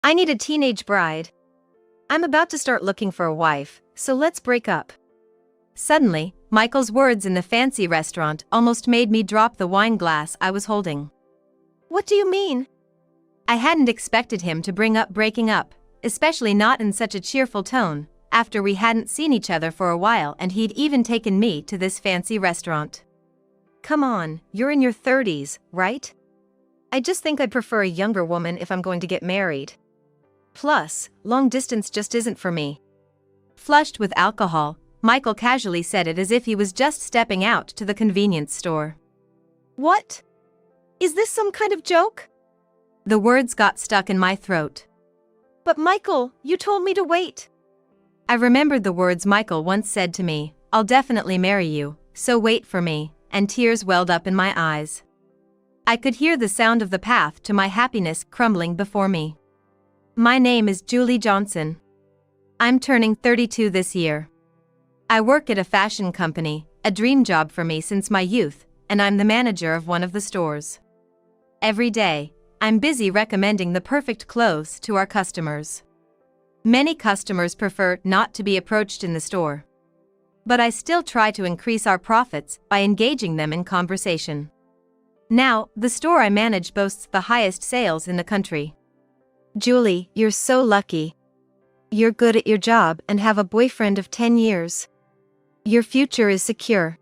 I need a teenage bride. I'm about to start looking for a wife, so let's break up. Suddenly, Michael's words in the fancy restaurant almost made me drop the wine glass I was holding. What do you mean? I hadn't expected him to bring up breaking up, especially not in such a cheerful tone, after we hadn't seen each other for a while and he'd even taken me to this fancy restaurant. Come on, you're in your 30s, right? I just think I'd prefer a younger woman if I'm going to get married. Plus, long distance just isn't for me. Flushed with alcohol, Michael casually said it as if he was just stepping out to the convenience store. What? Is this some kind of joke? The words got stuck in my throat. But Michael, you told me to wait. I remembered the words Michael once said to me, "I'll definitely marry you, so wait for me," and tears welled up in my eyes. I could hear the sound of the path to my happiness crumbling before me. My name is Julie Johnson. I'm turning 32 this year. I work at a fashion company, a dream job for me since my youth, and I'm the manager of one of the stores. Every day, I'm busy recommending the perfect clothes to our customers. Many customers prefer not to be approached in the store. But I still try to increase our profits by engaging them in conversation. Now, the store I manage boasts the highest sales in the country. Julie, you're so lucky. You're good at your job and have a boyfriend of 10 years. Your future is secure.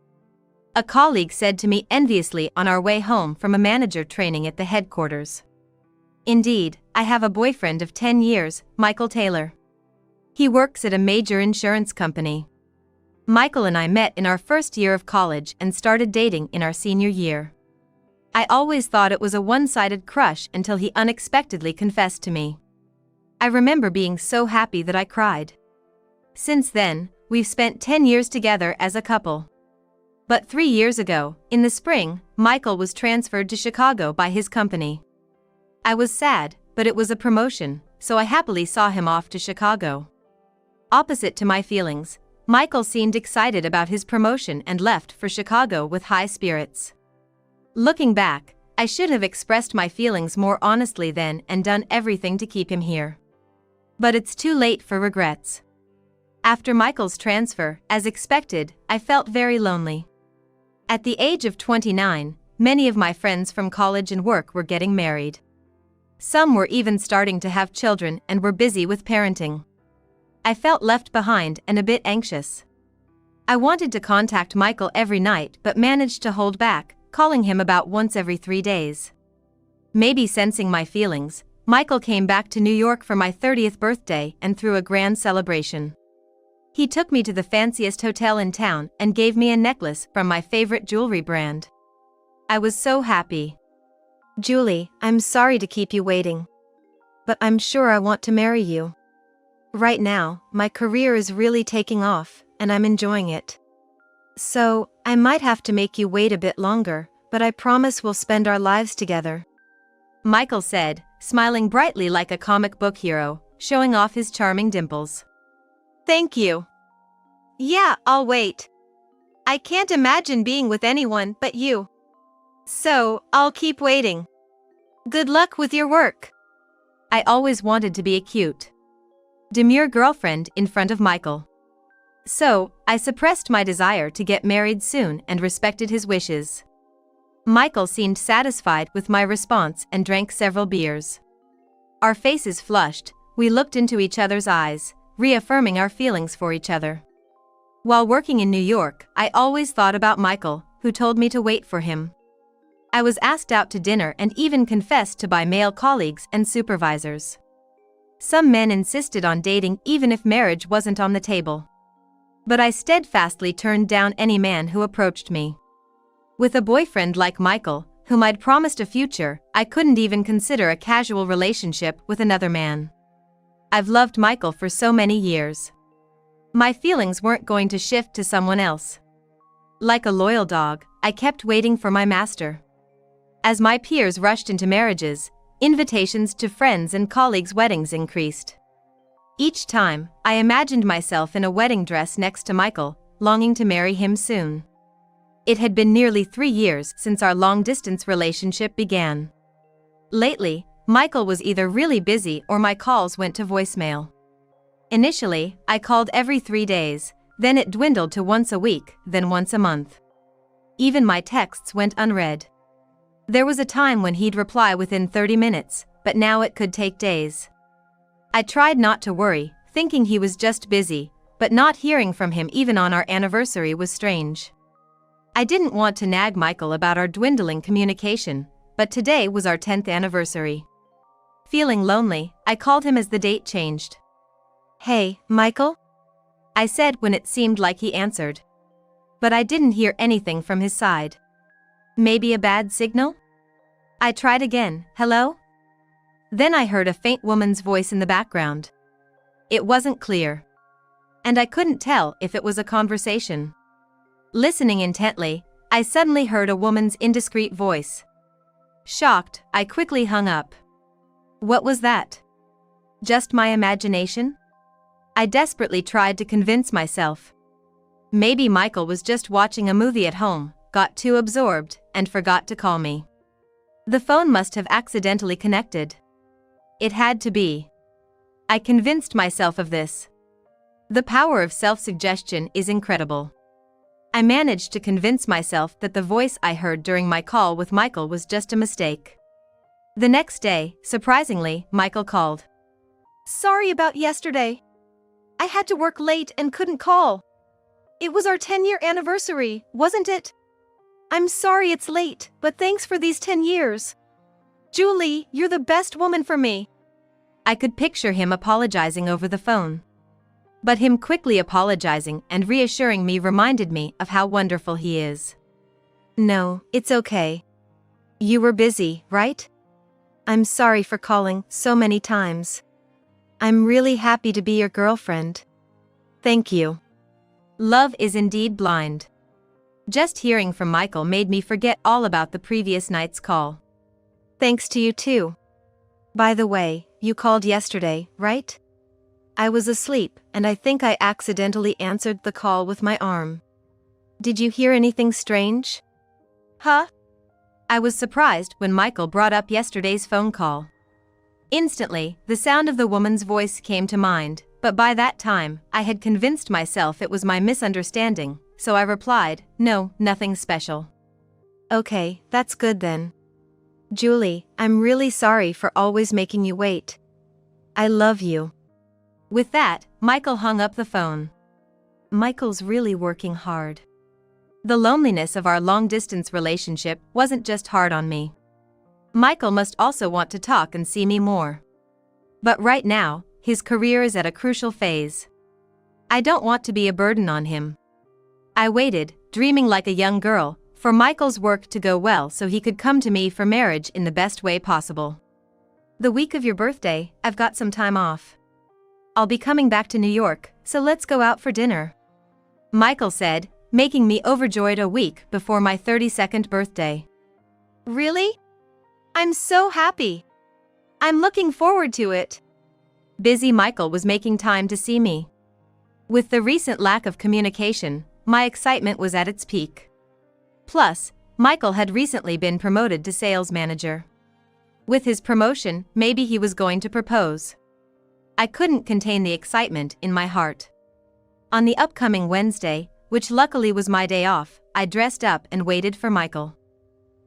A colleague said to me enviously on our way home from a manager training at the headquarters. Indeed, I have a boyfriend of 10 years, Michael Taylor. He works at a major insurance company. Michael and I met in our first year of college and started dating in our senior year. I always thought it was a one-sided crush until he unexpectedly confessed to me. I remember being so happy that I cried. Since then, we've spent 10 years together as a couple. But 3 years ago, in the spring, Michael was transferred to Chicago by his company. I was sad, but it was a promotion, so I happily saw him off to Chicago. Opposite to my feelings, Michael seemed excited about his promotion and left for Chicago with high spirits. Looking back, I should have expressed my feelings more honestly then and done everything to keep him here. But it's too late for regrets. After Michael's transfer, as expected, I felt very lonely. At the age of 29, many of my friends from college and work were getting married. Some were even starting to have children and were busy with parenting. I felt left behind and a bit anxious. I wanted to contact Michael every night but managed to hold back, calling him about once every 3 days. Maybe sensing my feelings, Michael came back to New York for my 30th birthday and threw a grand celebration. He took me to the fanciest hotel in town and gave me a necklace from my favorite jewelry brand. I was so happy. Julie, I'm sorry to keep you waiting. But I'm sure I want to marry you. Right now, my career is really taking off, and I'm enjoying it. So, I might have to make you wait a bit longer, but I promise we'll spend our lives together. Michael said, smiling brightly like a comic book hero, showing off his charming dimples. Thank you. Yeah, I'll wait. I can't imagine being with anyone but you. So, I'll keep waiting. Good luck with your work. I always wanted to be a cute, demure girlfriend in front of Michael. So, I suppressed my desire to get married soon and respected his wishes. Michael seemed satisfied with my response and drank several beers. Our faces flushed, we looked into each other's eyes, reaffirming our feelings for each other. While working in New York, I always thought about Michael, who told me to wait for him. I was asked out to dinner and even confessed to by male colleagues and supervisors. Some men insisted on dating even if marriage wasn't on the table. But I steadfastly turned down any man who approached me. With a boyfriend like Michael, whom I'd promised a future, I couldn't even consider a casual relationship with another man. I've loved Michael for so many years. My feelings weren't going to shift to someone else. Like a loyal dog, I kept waiting for my master. As my peers rushed into marriages, invitations to friends' and colleagues' weddings increased. Each time, I imagined myself in a wedding dress next to Michael, longing to marry him soon. It had been nearly 3 years since our long-distance relationship began. Lately, Michael was either really busy or my calls went to voicemail. Initially, I called every 3 days, then it dwindled to once a week, then once a month. Even my texts went unread. There was a time when he'd reply within 30 minutes, but now it could take days. I tried not to worry, thinking he was just busy, but not hearing from him even on our anniversary was strange. I didn't want to nag Michael about our dwindling communication, but today was our 10th anniversary. Feeling lonely, I called him as the date changed. Hey, Michael? I said when it seemed like he answered. But I didn't hear anything from his side. Maybe a bad signal? I tried again, hello? Then I heard a faint woman's voice in the background. It wasn't clear. And I couldn't tell if it was a conversation. Listening intently, I suddenly heard a woman's indiscreet voice. Shocked, I quickly hung up. What was that? Just my imagination? I desperately tried to convince myself. Maybe Michael was just watching a movie at home, got too absorbed, and forgot to call me. The phone must have accidentally connected. It had to be. I convinced myself of this. The power of self-suggestion is incredible. I managed to convince myself that the voice I heard during my call with Michael was just a mistake. The next day, surprisingly, Michael called. Sorry about yesterday. I had to work late and couldn't call. It was our 10-year anniversary, wasn't it? I'm sorry it's late, but thanks for these 10 years. Julie, you're the best woman for me. I could picture him apologizing over the phone. But him quickly apologizing and reassuring me reminded me of how wonderful he is. No, it's okay. You were busy, right? I'm sorry for calling so many times. I'm really happy to be your girlfriend. Thank you. Love is indeed blind. Just hearing from Michael made me forget all about the previous night's call. Thanks to you too. By the way, you called yesterday, right? I was asleep, and I think I accidentally answered the call with my arm. Did you hear anything strange? Huh? I was surprised when Michael brought up yesterday's phone call. Instantly, the sound of the woman's voice came to mind, but by that time, I had convinced myself it was my misunderstanding, so I replied, no, nothing special. Okay, that's good then. Julie, I'm really sorry for always making you wait. I love you. With that, Michael hung up the phone. Michael's really working hard. The loneliness of our long-distance relationship wasn't just hard on me. Michael must also want to talk and see me more. But right now, his career is at a crucial phase. I don't want to be a burden on him. I waited, dreaming like a young girl, for Michael's work to go well so he could come to me for marriage in the best way possible. The week of your birthday, I've got some time off. I'll be coming back to New York, so let's go out for dinner. Michael said, making me overjoyed a week before my 32nd birthday. Really? I'm so happy. I'm looking forward to it. Busy Michael was making time to see me. With the recent lack of communication, my excitement was at its peak. Plus, Michael had recently been promoted to sales manager. With his promotion, maybe he was going to propose. I couldn't contain the excitement in my heart. On the upcoming Wednesday, which luckily was my day off, I dressed up and waited for Michael.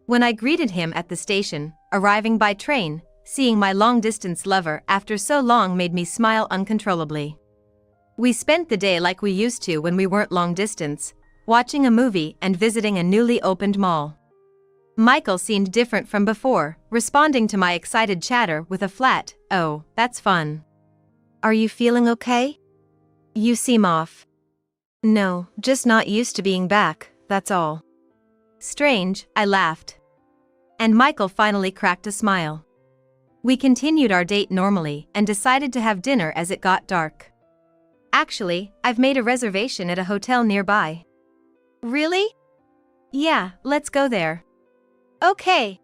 When I greeted him at the station, arriving by train, seeing my long-distance lover after so long made me smile uncontrollably. We spent the day like we used to when we weren't long-distance, watching a movie and visiting a newly opened mall. Michael seemed different from before, responding to my excited chatter with a flat, "Oh, that's fun." Are you feeling okay? You seem off. No, just not used to being back, that's all. Strange, I laughed. And Michael finally cracked a smile. We continued our date normally and decided to have dinner as it got dark. Actually, I've made a reservation at a hotel nearby. Really? Yeah, let's go there. Okay.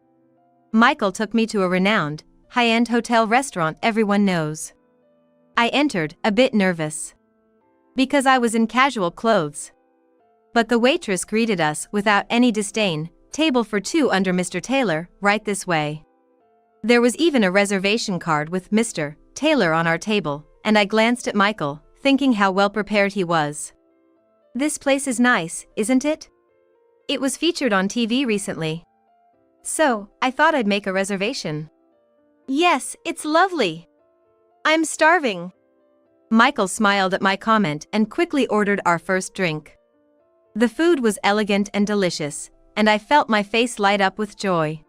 Michael took me to a renowned, high-end hotel restaurant everyone knows. I entered, a bit nervous. Because I was in casual clothes. But the waitress greeted us without any disdain, "Table for two under Mr. Taylor, right this way." There was even a reservation card with Mr. Taylor on our table, and I glanced at Michael, thinking how well prepared he was. This place is nice, isn't it? It was featured on TV recently. So, I thought I'd make a reservation. Yes, it's lovely. I'm starving. Michael smiled at my comment and quickly ordered our first drink. The food was elegant and delicious, and I felt my face light up with joy.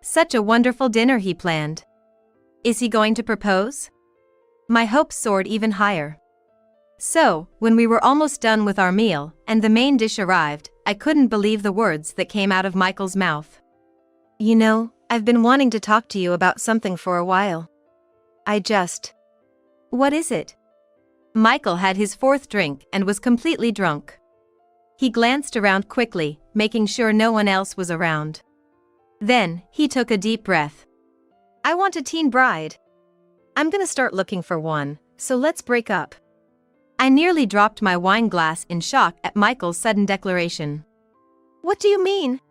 Such a wonderful dinner he planned. Is he going to propose? My hopes soared even higher. So, when we were almost done with our meal and the main dish arrived, I couldn't believe the words that came out of Michael's mouth. You know, I've been wanting to talk to you about something for a while. What is it? Michael had his fourth drink and was completely drunk. He glanced around quickly, making sure no one else was around. Then, he took a deep breath. I want a teen bride. I'm gonna start looking for one, so let's break up. I nearly dropped my wine glass in shock at Michael's sudden declaration. What do you mean?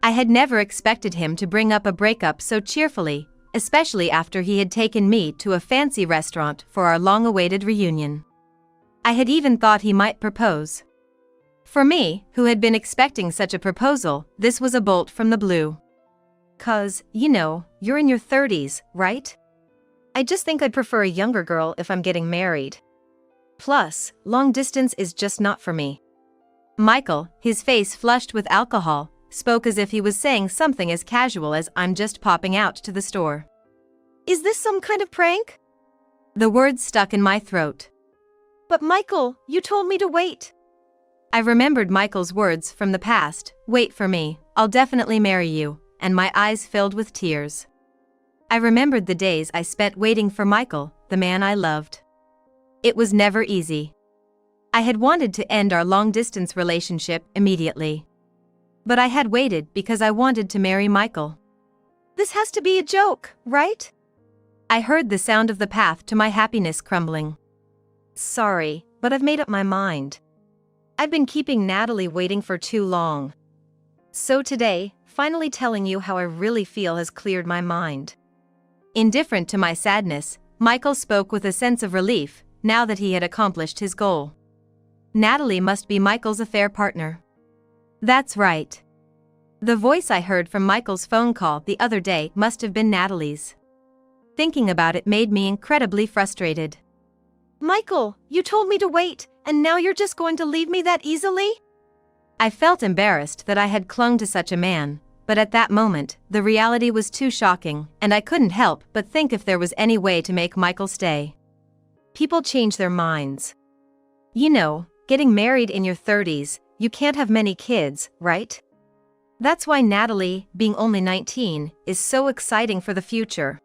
I had never expected him to bring up a breakup so cheerfully, especially after he had taken me to a fancy restaurant for our long-awaited reunion. I had even thought he might propose. For me, who had been expecting such a proposal, this was a bolt from the blue. 'Cause, you know, you're in your 30s, right? I just think I'd prefer a younger girl if I'm getting married. Plus, long distance is just not for me. Michael, his face flushed with alcohol, spoke as if he was saying something as casual as "I'm just popping out to the store." Is this some kind of prank? The words stuck in my throat. But Michael, you told me to wait. I remembered Michael's words from the past, "Wait for me, I'll definitely marry you," and my eyes filled with tears. I remembered the days I spent waiting for Michael, the man I loved. It was never easy. I had wanted to end our long-distance relationship immediately. But I had waited because I wanted to marry Michael. This has to be a joke, right? I heard the sound of the path to my happiness crumbling. Sorry, but I've made up my mind. I've been keeping Natalie waiting for too long. So today, finally telling you how I really feel has cleared my mind. Indifferent to my sadness, Michael spoke with a sense of relief, now that he had accomplished his goal. Natalie must be Michael's affair partner. That's right. The voice I heard from Michael's phone call the other day must have been Natalie's. Thinking about it made me incredibly frustrated. Michael, you told me to wait, and now you're just going to leave me that easily? I felt embarrassed that I had clung to such a man, but at that moment, the reality was too shocking, and I couldn't help but think if there was any way to make Michael stay. People change their minds. You know, getting married in your 30s, you can't have many kids, right? That's why Natalie, being only 19, is so exciting for the future.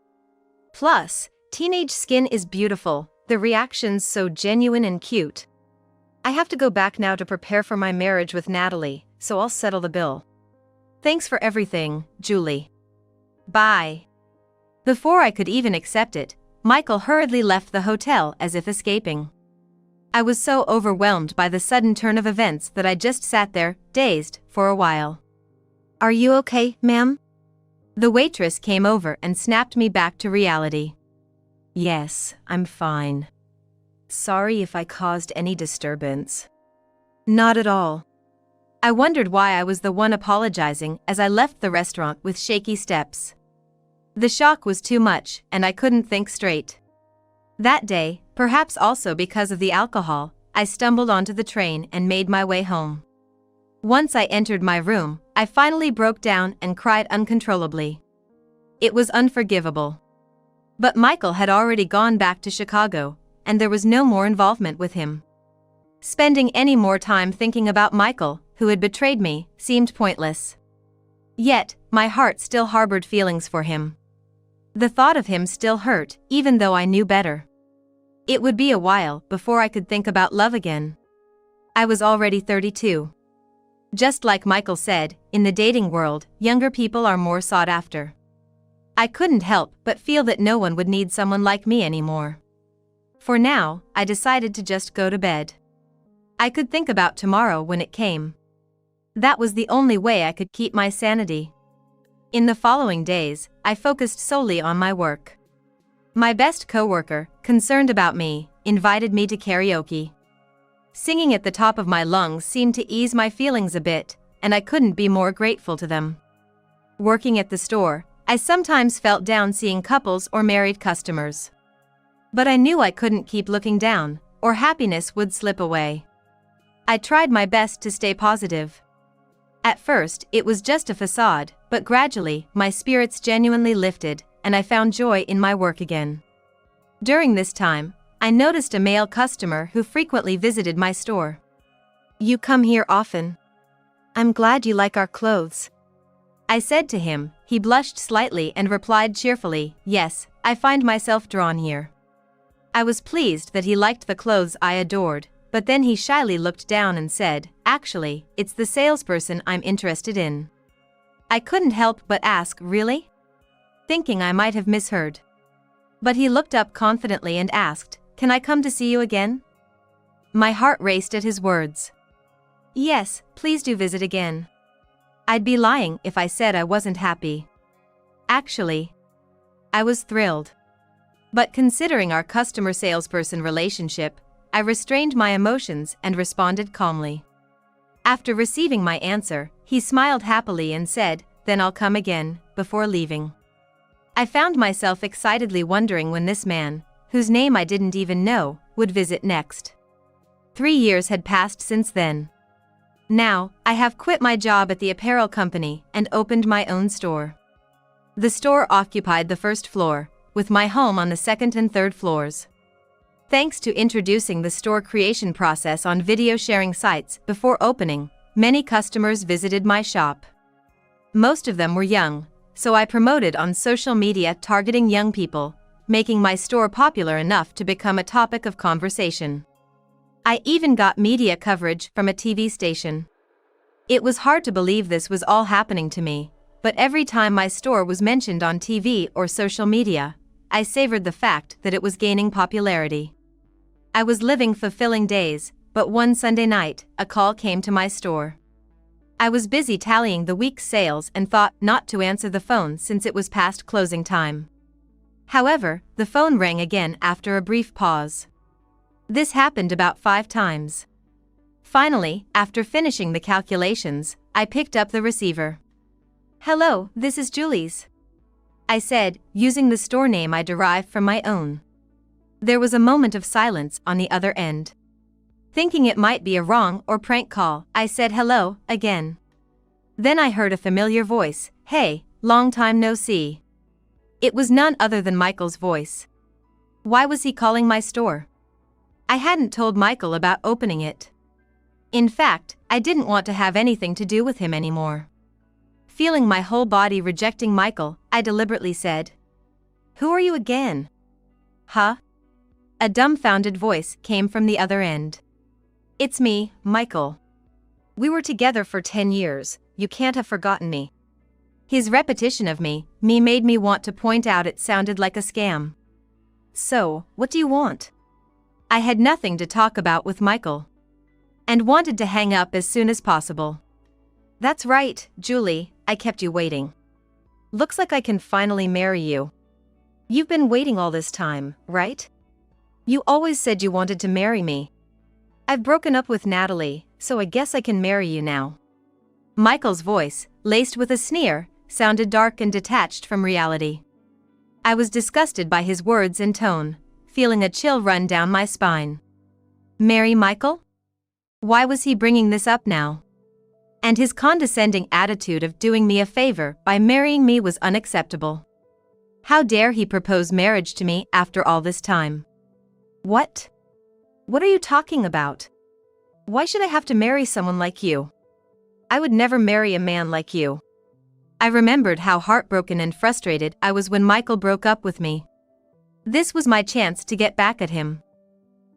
Plus, teenage skin is beautiful, the reactions so genuine and cute. I have to go back now to prepare for my marriage with Natalie, so I'll settle the bill. Thanks for everything, Julie. Bye. Before I could even accept it, Michael hurriedly left the hotel as if escaping. I was so overwhelmed by the sudden turn of events that I just sat there, dazed, for a while. Are you okay, ma'am? The waitress came over and snapped me back to reality. Yes, I'm fine. Sorry if I caused any disturbance. Not at all. I wondered why I was the one apologizing as I left the restaurant with shaky steps. The shock was too much, and I couldn't think straight. That day, perhaps also because of the alcohol, I stumbled onto the train and made my way home. Once I entered my room, I finally broke down and cried uncontrollably. It was unforgivable. But Michael had already gone back to Chicago, and there was no more involvement with him. Spending any more time thinking about Michael, who had betrayed me, seemed pointless. Yet, my heart still harbored feelings for him. The thought of him still hurt, even though I knew better. It would be a while before I could think about love again. I was already 32. Just like Michael said, in the dating world, younger people are more sought after. I couldn't help but feel that no one would need someone like me anymore. For now, I decided to just go to bed. I could think about tomorrow when it came. That was the only way I could keep my sanity. In the following days, I focused solely on my work. My best coworker, concerned about me, invited me to karaoke. Singing at the top of my lungs seemed to ease my feelings a bit, and I couldn't be more grateful to them. Working at the store, I sometimes felt down seeing couples or married customers. But I knew I couldn't keep looking down, or happiness would slip away. I tried my best to stay positive. At first, it was just a facade, but gradually, my spirits genuinely lifted, and I found joy in my work again. During this time, I noticed a male customer who frequently visited my store. You come here often. I'm glad you like our clothes. I said to him. He blushed slightly and replied cheerfully, "Yes, I find myself drawn here." I was pleased that he liked the clothes I adored, but then he shyly looked down and said, "Actually, it's the salesperson I'm interested in." I couldn't help but ask, "Really?" thinking I might have misheard. But he looked up confidently and asked, "Can I come to see you again?" My heart raced at his words. "Yes, please do visit again." I'd be lying if I said I wasn't happy. Actually, I was thrilled. But considering our customer-salesperson relationship, I restrained my emotions and responded calmly. After receiving my answer, he smiled happily and said, "Then I'll come again," before leaving. I found myself excitedly wondering when this man, whose name I didn't even know, would visit next. 3 years had passed since then. Now, I have quit my job at the apparel company and opened my own store. The store occupied the first floor, with my home on the second and third floors. Thanks to introducing the store creation process on video sharing sites before opening, many customers visited my shop. Most of them were young, so I promoted on social media targeting young people, making my store popular enough to become a topic of conversation. I even got media coverage from a TV station. It was hard to believe this was all happening to me, but every time my store was mentioned on TV or social media, I savored the fact that it was gaining popularity. I was living fulfilling days, but one Sunday night, a call came to my store. I was busy tallying the week's sales and thought not to answer the phone since it was past closing time. However, the phone rang again after a brief pause. This happened about 5 times. Finally, after finishing the calculations, I picked up the receiver. "Hello, this is Julie's," I said, using the store name I derived from my own. There was a moment of silence on the other end. Thinking it might be a wrong or prank call, I said hello again. Then I heard a familiar voice, "Hey, long time no see." It was none other than Michael's voice. Why was he calling my store? I hadn't told Michael about opening it. In fact, I didn't want to have anything to do with him anymore. Feeling my whole body rejecting Michael, I deliberately said, "Who are you again?" "Huh?" A dumbfounded voice came from the other end. "It's me, Michael. We were together for 10 years, you can't have forgotten me." His repetition of me made me want to point out it sounded like a scam. "So, what do you want?" I had nothing to talk about with Michael, and wanted to hang up as soon as possible. "That's right, Julie, I kept you waiting. Looks like I can finally marry you. You've been waiting all this time, right? You always said you wanted to marry me. I've broken up with Natalie, so I guess I can marry you now." Michael's voice, laced with a sneer, sounded dark and detached from reality. I was disgusted by his words and tone, feeling a chill run down my spine. Marry Michael? Why was he bringing this up now? And his condescending attitude of doing me a favor by marrying me was unacceptable. How dare he propose marriage to me after all this time? What? What are you talking about? Why should I have to marry someone like you? I would never marry a man like you. I remembered how heartbroken and frustrated I was when Michael broke up with me. This was my chance to get back at him.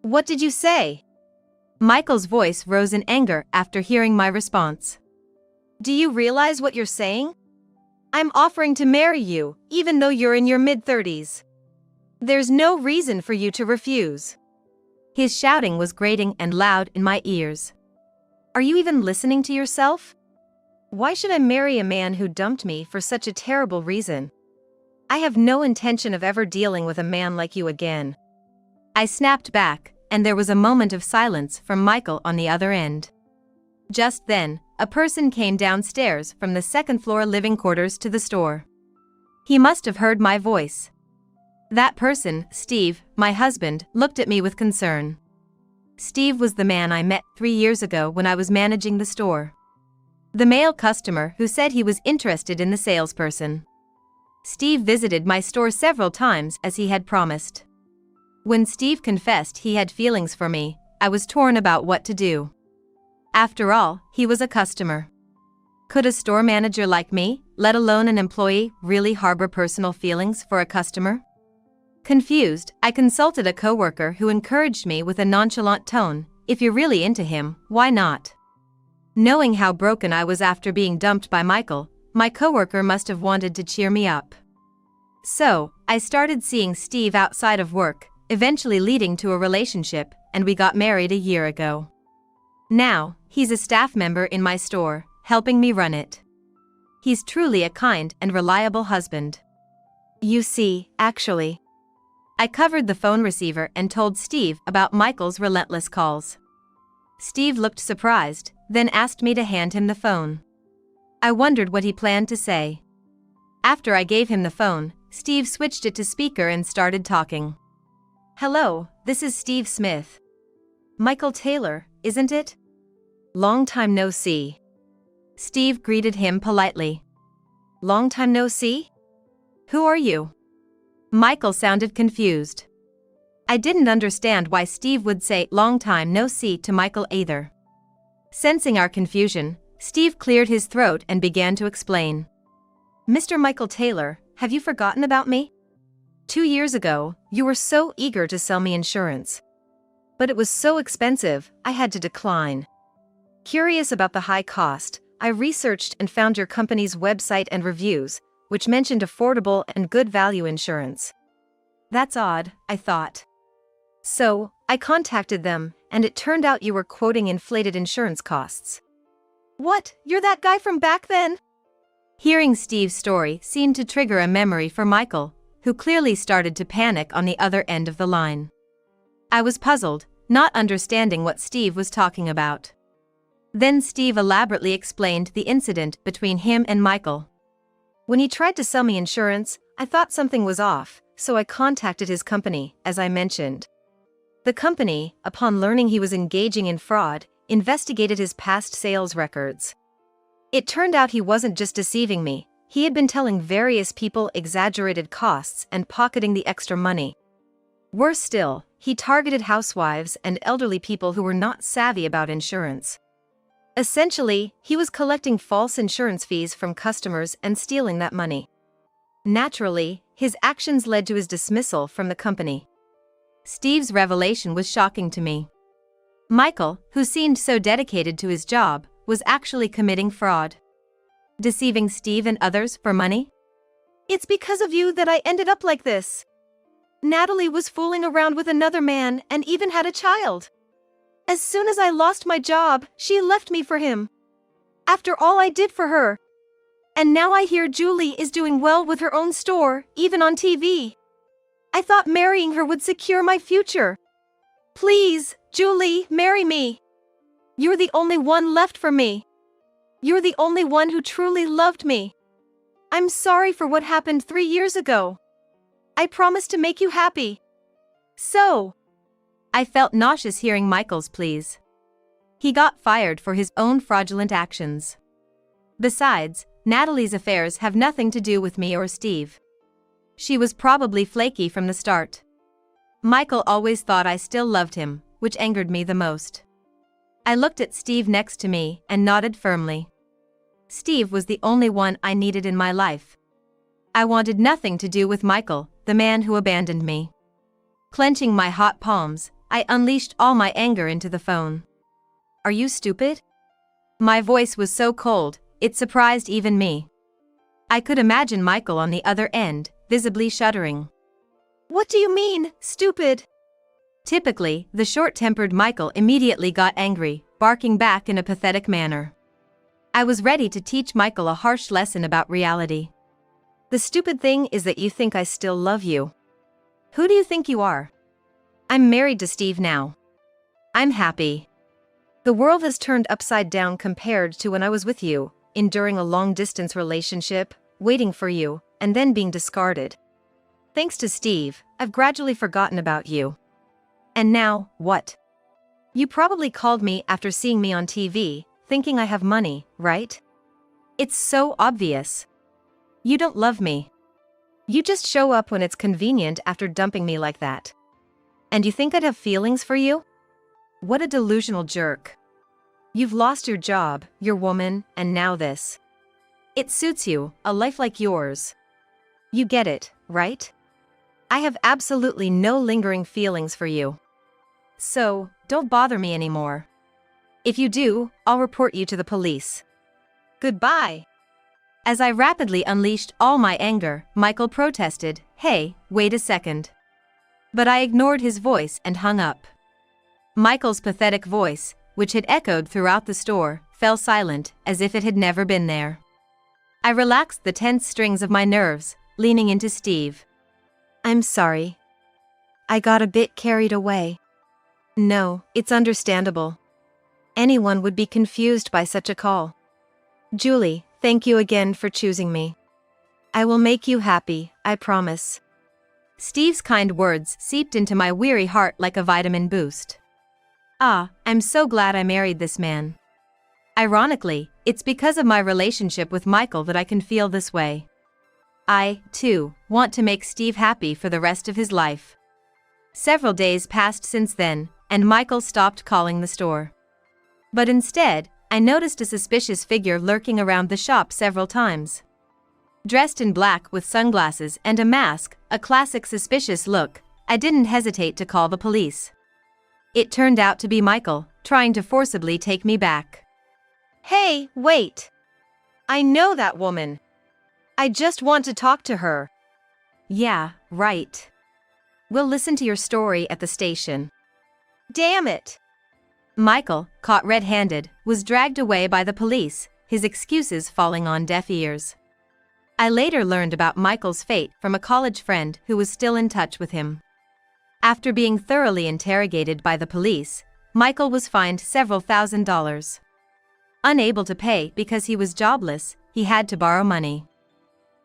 "What did you say?" Michael's voice rose in anger after hearing my response. "Do you realize what you're saying? I'm offering to marry you, even though you're in your mid-30s. There's no reason for you to refuse." His shouting was grating and loud in my ears. "Are you even listening to yourself? Why should I marry a man who dumped me for such a terrible reason? I have no intention of ever dealing with a man like you again. I snapped back, and there was a moment of silence from Michael on the other end. Just then, a person came downstairs from the second-floor living quarters to the store. He must have heard my voice. That person, Steve, my husband, looked at me with concern. Steve was the man I met 3 years ago when I was managing the store. The male customer who said he was interested in the salesperson. Steve visited my store several times as he had promised. When Steve confessed he had feelings for me, I was torn about what to do. After all, he was a customer. Could a store manager like me, let alone an employee, really harbor personal feelings for a customer? Confused, I consulted a coworker who encouraged me with a nonchalant tone, "If you're really into him, why not?" Knowing how broken I was after being dumped by Michael, my coworker must have wanted to cheer me up. So, I started seeing Steve outside of work, eventually leading to a relationship, and we got married a year ago. Now, he's a staff member in my store, helping me run it. He's truly a kind and reliable husband. You see, actually, I covered the phone receiver and told Steve about Michael's relentless calls. Steve looked surprised, then asked me to hand him the phone. I wondered what he planned to say. After I gave him the phone, Steve switched it to speaker and started talking. "Hello, this is Steve Smith. Michael Taylor, isn't it? Long time no see." Steve greeted him politely. "Long time no see? Who are you?" Michael sounded confused. I didn't understand why Steve would say "long time no see" to Michael either. Sensing our confusion, Steve cleared his throat and began to explain. "Mr. Michael Taylor, have you forgotten about me? 2 years ago, you were so eager to sell me insurance. But it was so expensive, I had to decline. Curious about the high cost, I researched and found your company's website and reviews, which mentioned affordable and good value insurance. That's odd, I thought. So, I contacted them, and it turned out you were quoting inflated insurance costs." "What, you're that guy from back then?" Hearing Steve's story seemed to trigger a memory for Michael, who clearly started to panic on the other end of the line. I was puzzled, not understanding what Steve was talking about. Then Steve elaborately explained the incident between him and Michael. "When he tried to sell me insurance, I thought something was off, so I contacted his company, as I mentioned. The company, upon learning he was engaging in fraud, investigated his past sales records. It turned out he wasn't just deceiving me, he had been telling various people exaggerated costs and pocketing the extra money. Worse still, he targeted housewives and elderly people who were not savvy about insurance. Essentially, he was collecting false insurance fees from customers and stealing that money. Naturally, his actions led to his dismissal from the company." Steve's revelation was shocking to me. Michael, who seemed so dedicated to his job, was actually committing fraud. Deceiving Steve and others for money? "It's because of you that I ended up like this. Natalie was fooling around with another man and even had a child. As soon as I lost my job, she left me for him. After all I did for her. And now I hear Julie is doing well with her own store, even on TV. I thought marrying her would secure my future. Please, Julie, marry me. You're the only one left for me. You're the only one who truly loved me. I'm sorry for what happened 3 years ago. I promise to make you happy. So." I felt nauseous hearing Michael's pleas. He got fired for his own fraudulent actions. Besides, Natalie's affairs have nothing to do with me or Steve. She was probably flaky from the start. Michael always thought I still loved him, which angered me the most. I looked at Steve next to me and nodded firmly. Steve was the only one I needed in my life. I wanted nothing to do with Michael, the man who abandoned me. Clenching my hot palms, I unleashed all my anger into the phone. "Are you stupid?" My voice was so cold, it surprised even me. I could imagine Michael on the other end, visibly shuddering. "What do you mean, stupid?" Typically, the short-tempered Michael immediately got angry, barking back in a pathetic manner. I was ready to teach Michael a harsh lesson about reality. The stupid thing is that you think I still love you. Who do you think you are? I'm married to Steve now. I'm happy. The world has turned upside down compared to when I was with you, enduring a long-distance relationship, waiting for you, and then being discarded. Thanks to Steve, I've gradually forgotten about you. And now, what? You probably called me after seeing me on TV, thinking I have money, right? It's so obvious. You don't love me. You just show up when it's convenient after dumping me like that. And you think I'd have feelings for you? What a delusional jerk. You've lost your job, your woman, and now this. It suits you, a life like yours. You get it, right? I have absolutely no lingering feelings for you. So, don't bother me anymore. If you do, I'll report you to the police. Goodbye. As I rapidly unleashed all my anger, Michael protested, "Hey, wait a second." But I ignored his voice and hung up. Michael's pathetic voice, which had echoed throughout the store, fell silent, as if it had never been there. I relaxed the tense strings of my nerves, leaning into Steve. I'm sorry. I got a bit carried away. No, it's understandable. Anyone would be confused by such a call. Julie, thank you again for choosing me. I will make you happy, I promise. Steve's kind words seeped into my weary heart like a vitamin boost. Ah, I'm so glad I married this man. Ironically, it's because of my relationship with Michael that I can feel this way. I, too, want to make Steve happy for the rest of his life. Several days passed since then, and Michael stopped calling the store. But instead, I noticed a suspicious figure lurking around the shop several times. Dressed in black with sunglasses and a mask, a classic suspicious look, I didn't hesitate to call the police. It turned out to be Michael, trying to forcibly take me back. Hey, wait! I know that woman. I just want to talk to her. Yeah, right. We'll listen to your story at the station. Damn it! Michael, caught red-handed, was dragged away by the police, his excuses falling on deaf ears. I later learned about Michael's fate from a college friend who was still in touch with him. After being thoroughly interrogated by the police, Michael was fined several $1,000s. Unable to pay because he was jobless, he had to borrow money.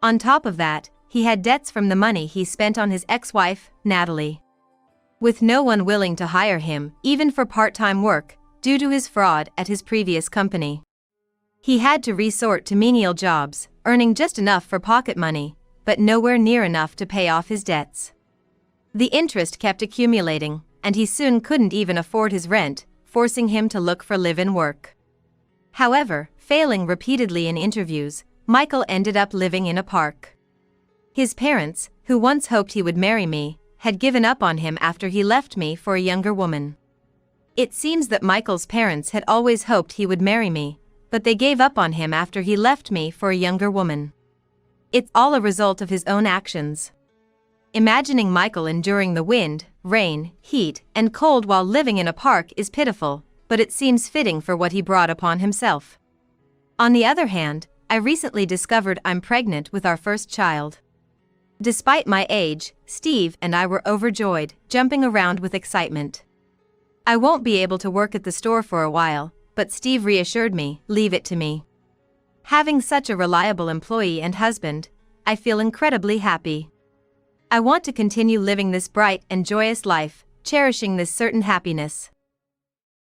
On top of that, he had debts from the money he spent on his ex-wife, Natalie. With no one willing to hire him, even for part-time work, due to his fraud at his previous company. He had to resort to menial jobs, earning just enough for pocket money, but nowhere near enough to pay off his debts. The interest kept accumulating, and he soon couldn't even afford his rent, forcing him to look for live-in work. However, failing repeatedly in interviews, Michael ended up living in a park. His parents, who once hoped he would marry me, had given up on him after he left me for a younger woman. It seems that Michael's parents had always hoped he would marry me, but they gave up on him after he left me for a younger woman. It's all a result of his own actions. Imagining Michael enduring the wind, rain, heat, and cold while living in a park is pitiful, but it seems fitting for what he brought upon himself. On the other hand, I recently discovered I'm pregnant with our first child. Despite my age, Steve and I were overjoyed, jumping around with excitement. I won't be able to work at the store for a while, but Steve reassured me, leave it to me. Having such a reliable employee and husband, I feel incredibly happy. I want to continue living this bright and joyous life, cherishing this certain happiness.